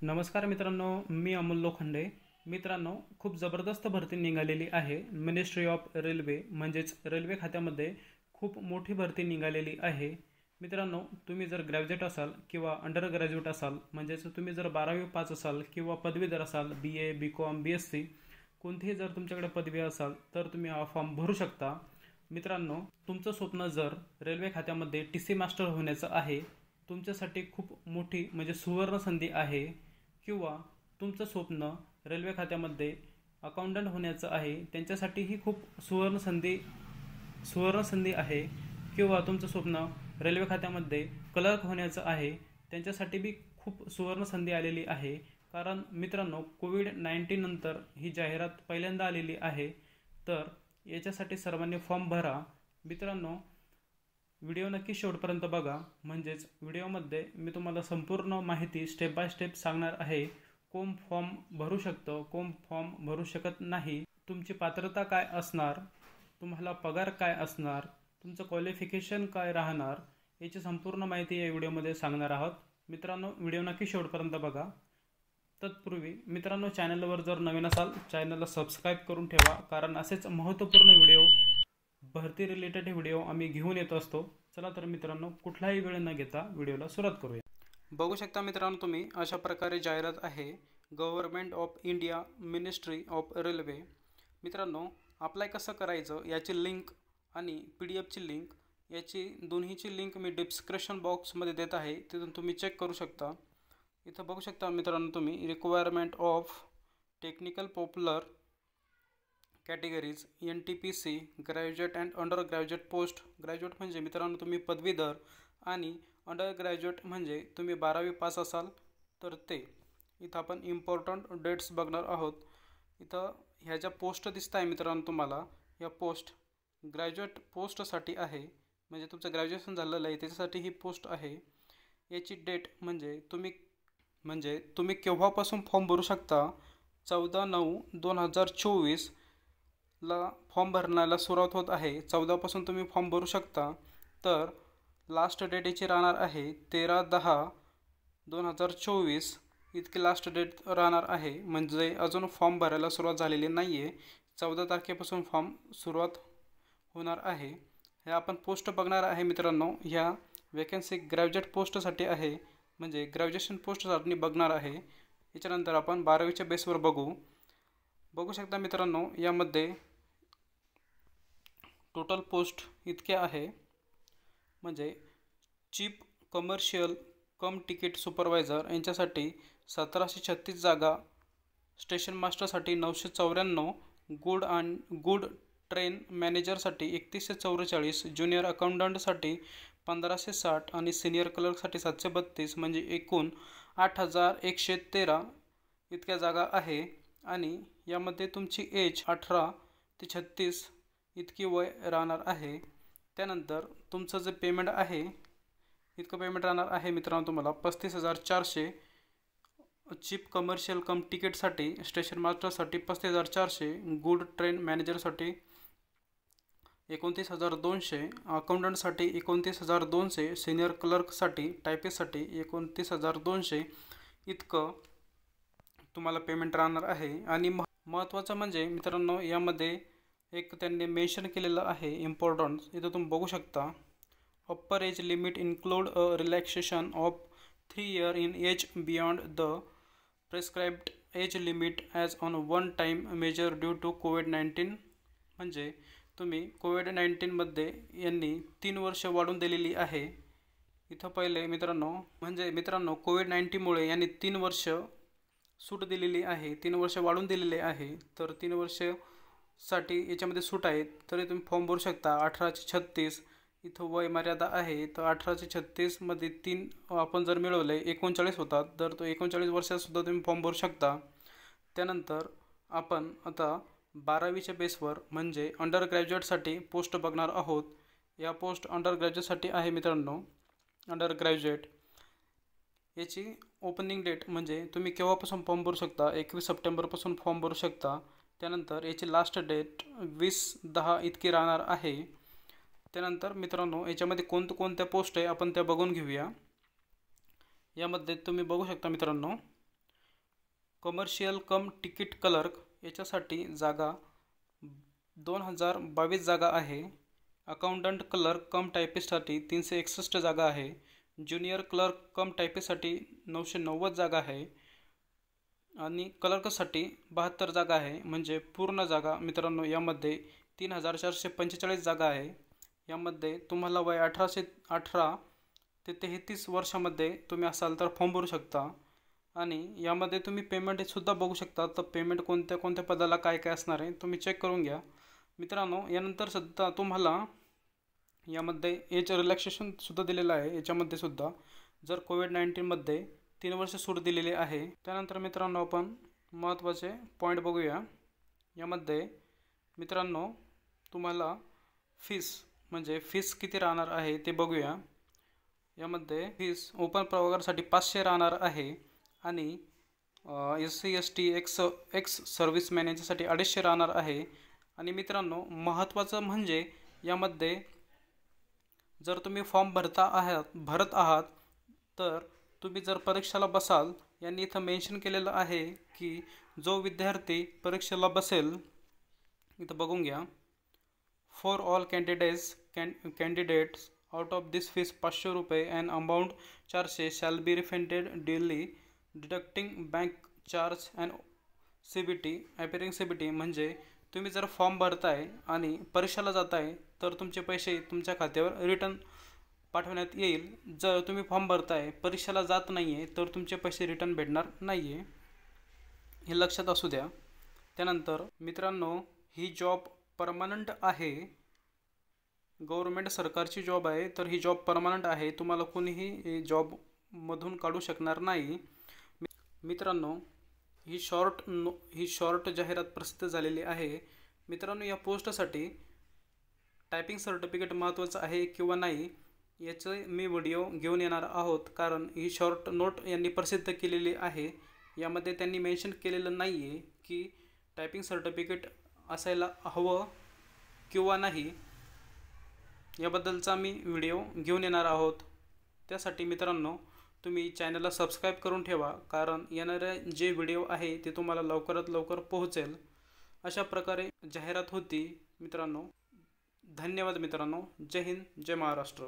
नमस्कार मित्रांनो, मी अमोल लोखंडे. मित्रांनो, खूप जबरदस्त भरती निघालेली आहे. मिनिस्ट्री ऑफ रेल्वे म्हणजेच रेल्वे खात्यामध्ये खूप मोठी भरती निघालेली आहे. मित्रांनो, तुम्ही जर ग्रॅज्युएट असाल किंवा अंडर ग्रॅज्युएट असाल, म्हणजेच तुम्ही जर 12वी पास असाल किंवा पदवीधर असाल, BA, BCom, BSc कोणतीही जर तुमच्याकडे पदवी असाल तर तुम्ही हा फॉर्म भरू शकता. मित्रांनो, तुमचं स्वप्न जर रेल्वे खात्यामध्ये TC मास्टर होण्याचं आहे, तुमच्यासाठी खूप मोठी म्हणजे सुवर्ण संधी आहे. किंवा तुमचं स्वप्न रेल्वे खात्यामध्ये अकाउंटंट होण्याचं आहे, त्यांच्यासाठीही खूप सुवर्ण संधी आहे. किंवा तुमचं स्वप्न रेल्वे खात्यामध्ये क्लर्क होण्याचं आहे, त्यांच्यासाठी बी खूप सुवर्ण संधी आलेली आहे. कारण मित्रांनो, कोविड-19 नंतर ही जाहिरात पहिल्यांदा आलेली आहे. तर याच्यासाठी सर्वांनी फॉर्म भरा. मित्रांनो, व्हिडिओ नक्की शेवटपर्यंत बघा, म्हणजेच व्हिडिओमध्ये मी तुम्हाला संपूर्ण माहिती स्टेप बाय स्टेप सांगणार आहे. कोण फॉर्म भरू शकतं, कोण फॉर्म भरू शकत नाही, तुमची पात्रता काय असणार, तुम्हाला पगार काय असणार, तुमचं क्वालिफिकेशन काय राहणार, याची संपूर्ण माहिती या व्हिडिओमध्ये सांगणार आहोत. मित्रांनो, व्हिडिओ नक्की शेवटपर्यंत बघा. तत्पूर्वी मित्रांनो, चॅनलवर जर नवीन असाल चॅनलला सबस्क्राईब करून ठेवा, कारण असेच महत्त्वपूर्ण व्हिडिओ, भरती रिलेटेड व्हिडिओ आम्ही घेऊन येत असतो. चला तर मित्रांनो, कुठलाही वेळ न घेता व्हिडिओला सुरुवात करूया. बघू शकता मित्रांनो, तुम्ही अशा प्रकारे जाहिरात आहे. Government of India, ministry of railway. मित्रांनो, अप्लाय कसं करायचं याची लिंक आणि PDF ची लिंक, याची दोन्हीची लिंक मी डिस्क्रिप्शन बॉक्समध्ये देत आहे, तिथून तुम्ही चेक करू शकता. इथं बघू शकता मित्रांनो, तुम्ही requirement of technical popular categories NTPC graduate and under graduate post. Graduate म्हणजे मित्रांनो तुम्ही पदवीधर, आणि अंडर ग्रॅज्युएट म्हणजे तुम्ही 12वी पास असाल तर ते. इथं आपण इम्पॉर्टंट डेट्स बघणार आहोत. इथं ह्या ज्या पोस्ट दिसत आहे मित्रांनो तुम्हाला, या पोस्ट ग्रॅज्युएट पोस्टसाठी आहे, म्हणजे तुमचं ग्रॅज्युएशन झालेलं आहे त्याच्यासाठी ही पोस्ट आहे. याची डेट म्हणजे तुम्ही केव्हापासून फॉर्म भरू शकता. 14/9/2024 ला फॉर्म भरण्याला सुरुवात होत आहे. 14पासून तुम्ही फॉर्म भरू शकता. तर लास्ट डेट याची राहणार आहे 13/10/2024 इतकी लास्ट डेट राहणार आहे. म्हणजे अजून फॉर्म भरायला सुरुवात झालेली नाही आहे. 14 तारखेपासून फॉर्म सुरुवात होणार आहे. हे आपण पोस्ट बघणार आहे मित्रांनो. ह्या वॅकन्सी ग्रॅज्युएट पोस्टसाठी आहे, म्हणजे ग्रॅज्युएशन पोस्टसाठी बघणार आहे. याच्यानंतर आपण 12वीच्या बेसवर बघू शकता मित्रांनो, यामध्ये टोटल पोस्ट इतके आहे. म्हणजे चीफ कमर्शियल कम तिकीट सुपरवायझर यांच्यासाठी 1736 जागा, स्टेशन मास्टरसाठी 994, गुड ट्रेन मॅनेजरसाठी 3144, ज्युनियर अकाउंटंटसाठी 1560 आणि सिनियर क्लर्कसाठी 732, म्हणजे एकूण 8113 इतक्या जागा आहे. आणि यामध्ये तुमची एज 18 ते 36 इतकी वय राहणार आहे. त्यानंतर तुमचं जे पेमेंट आहे, इतकं पेमेंट राहणार आहे मित्रांनो तुम्हाला 35,400. चीफ कमर्शियल कम तिकीटसाठी, स्टेशन मास्टरसाठी 35,400, गुड ट्रेन मॅनेजरसाठी 29,200, अकाउंटंटसाठी 29,200, सिनियर क्लर्कसाठी टायपिस्टसाठी 29,200 इतकं तुम्हाला पेमेंट राहणार आहे. आणि महत्त्वाचं म्हणजे मित्रांनो, यामध्ये एक त्यांनी मेन्शन केलेलं आहे इम्पॉर्टंट, इथं तुम्ही बघू शकता. Upper age limit include a relaxation of 3 years in age beyond the prescribed age limit as on one time measure due to कोविड-19. म्हणजे तुम्ही कोविड-19मध्ये यांनी 3 वर्ष वाढवून दिलेली आहे. इथं पहिले मित्रांनो कोविड-19मुळे यांनी 3 वर्ष सूट दिलेली आहे, 3 वर्ष वाढवून दिलेले आहे. तर 3 वर्षासाठी याच्यामध्ये सूट आहे, तरी तुम्ही फॉर्म भरू शकता. 18 ते 36 इथं वय मर्यादा आहे. तर 18 ते 36मध्ये 3 आपण जर मिळवले 39 होतात, तर तो 39 वर्षातसुद्धा तुम्ही फॉर्म भरू शकता. त्यानंतर आपण आता 12वीच्या बेसवर म्हणजे अंडर ग्रॅज्युएटसाठी पोस्ट बघणार आहोत. या पोस्ट अंडर ग्रॅज्युएटसाठी आहे मित्रांनो. अंडर ग्रॅज्युएट याची ओपनिंग डेट म्हणजे तुम्ही केव्हापासून फॉर्म भरू शकता, 21 सप्टेंबरपासून फॉर्म भरू शकता. त्यानंतर याची लास्ट डेट 20/10 इतकी राहणार आहे. त्यानंतर मित्रांनो, याच्यामध्ये कोणत्या पोस्ट आहे आपण त्या बघून घेऊया. यामध्ये तुम्ही बघू शकता मित्रांनो, कमर्शियल कम तिकीट क्लर्क याच्यासाठी जागा 2022 जागा आहे. अकाउंटंट क्लर्क कम टायपिस्टसाठी 361 जागा आहे. ज्युनियर क्लर्क कम टायपिस्टसाठी 990 जागा आहे आणि क्लर्कसाठी 72 जागा आहे. म्हणजे पूर्ण जागा मित्रांनो यामध्ये 3445 जागा आहे. यामध्ये तुम्हाला वय 18 ते 33 वर्षामध्ये तुम्ही असाल तर फॉर्म भरू शकता आणि यामध्ये तुम्ही पेमेंटसुद्धा बघू शकता. तर पेमेंट कोणत्या कोणत्या पदाला काय काय असणार आहे तुम्ही चेक करून घ्या मित्रांनो. यानंतर सुद्धा तुम्हाला यामध्ये एज रिलॅक्सेशनसुद्धा दिलेलं आहे. याच्यामध्ये सुद्धा जर कोविड-19मध्ये 3 वर्ष सूट दिलेली आहे. त्यानंतर मित्रांनो आपण महत्त्वाचे पॉईंट बघूया. यामध्ये मित्रांनो तुम्हाला फीस किती राहणार आहे ते बघूया. यामध्ये फीस ओपन प्रवर्गासाठी 500 राहणार आहे आणि SC ST एक्स सर्व्हिसमॅन यांच्यासाठी 250 राहणार आहे. आणि मित्रांनो महत्त्वाचं म्हणजे यामध्ये जर तुम्ही फॉर्म भरत आहात तर तुम्ही जर परीक्षेला बसाल यांनी इथं मेन्शन केलेलं आहे की जो विद्यार्थी परीक्षेला बसेल इथं बघून घ्या. For all candidates out of this fees 500 रुपये and amount 400 shall be refunded daily deducting bank charge and CBT ॲपिअरिंग CBT. म्हणजे तुम्ही जर फॉर्म भरताय आणि परीक्षेला जाताय तर तुमचे पैसे तुमच्या खात्यावर रिटर्न पाठवण्यात येईल. जर तुम्ही फॉर्म भरताय परीक्षेला जात नाही आहे तर तुमचे पैसे रिटर्न भेटणार नाही आहे, हे लक्षात असू द्या. त्यानंतर मित्रांनो ही जॉब परमनंट आहे. गव्हर्मेंट सरकारची जॉब आहे तर ही जॉब परमनंट आहे. तुम्हाला कोणीही जॉबमधून काढू शकणार नाही. मित्रांनो ही शॉर्ट जाहिरात प्रसिद्ध झालेली आहे. मित्रांनो या पोस्टसाठी टायपिंग सर्टिफिकेट महत्त्वाचं आहे किंवा नाही याचं मी व्हिडिओ घेऊन येणार आहोत. कारण ही शॉर्ट नोट यांनी प्रसिद्ध केलेली आहे. यामध्ये त्यांनी मेन्शन केलेलं नाही आहे की टायपिंग सर्टिफिकेट असायला हवं किंवा नाही. याबद्दलचा मी व्हिडिओ घेऊन येणार आहोत. त्यासाठी मित्रांनो तुम्ही चॅनलला सबस्क्राईब करून ठेवा कारण येणारे जे व्हिडिओ आहे ते तुम्हाला लवकरात लवकर पोहोचेल. अशा प्रकारे जाहिरात होती मित्रांनो. धन्यवाद मित्रांनो. जय हिंद, जय महाराष्ट्र.